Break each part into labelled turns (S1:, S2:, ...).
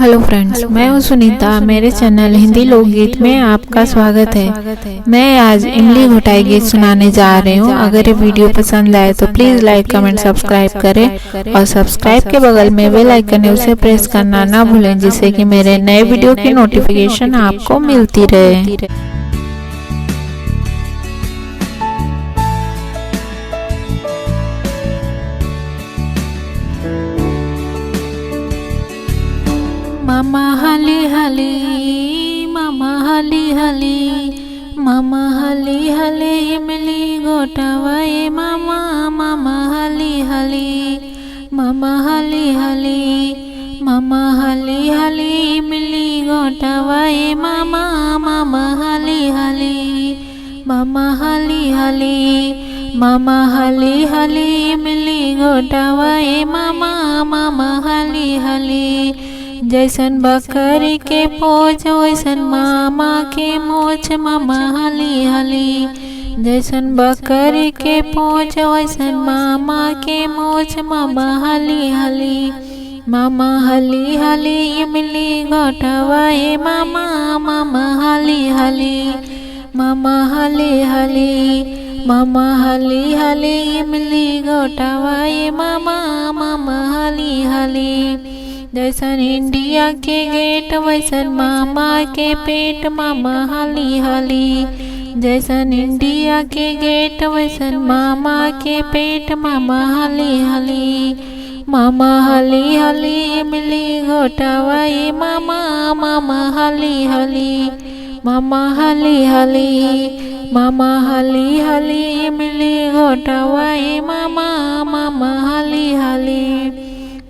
S1: Hello friends, मैं हूँ सुनीता। मेरे चैनल हिंदी लोकगीत में आपका स्वागत है। मैं आज इमली घोटाई गीत सुनाने जा रही हूँ। अगर ये वीडियो पसंद आए तो प्लीज़ लाइक कमेंट सब्सक्राइब करें और सब्सक्राइब के बगल में बेल आइकन है उसे प्रेस करना ना भूलें, जिससे कि मेरे नए वीडियो की नोटिफिकेशन आपको मिलती रहे। मामा हली हली, मामा हली हली, मामा हली हली, इमली घोटावाए मामा, मामा हली हली, मामा हली हली, मामा हली हली, इमली घोटावाए मामा, मामा हली हली, मामा हली हली, मामा हली हली, इमली घोटावाए मामा, मामा हली हली। जैसन बकरी के पोछ वैसन मामा के मोछ, मामा हली हली। जैसन बकरी के पोछ वैसन मामा के मोछ, मामा हली हली, मामा हली हली, इमली घोटावाए मामा, मामा हली हली, मामा हली हली, मामा हली हली, इमली घोटावाए मामा, मामा हली हली। जैसन इंडिया के गेट वैसन मामा के पेट, मामा हली हली। जैसन इंडिया के गेट वैसन मामा के पेट, मामा हली हली, मामा हली हली, इमली घोटावाए मामा, मामा हली हली, मामा हली हली, मामा हली हली, इमली घोटावाए मामा, मामा हली हली,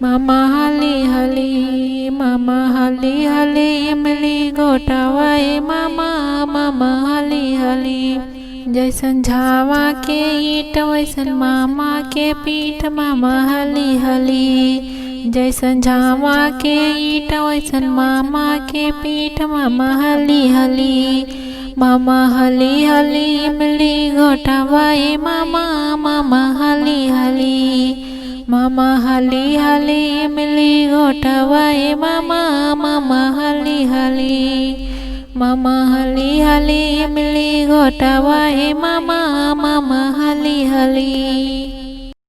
S1: मामा हली हली, मामा हली हली, इमली घोटावाए मामा, मामा हली हली। जैसन झावा के ईट वैसन मामा के पीठ, मामा हली हली। जैसन झावा के ईट वैसन मामा के पीठ, मामा हली हली, मामा हली हली, इमली घोटावाए मामा, मामा हली हली, मामा हली हली, इमली घोटावाए मामा, मामा हली हली, मामा हली हली, इमली घोटावाए मामा, मामा हली हली।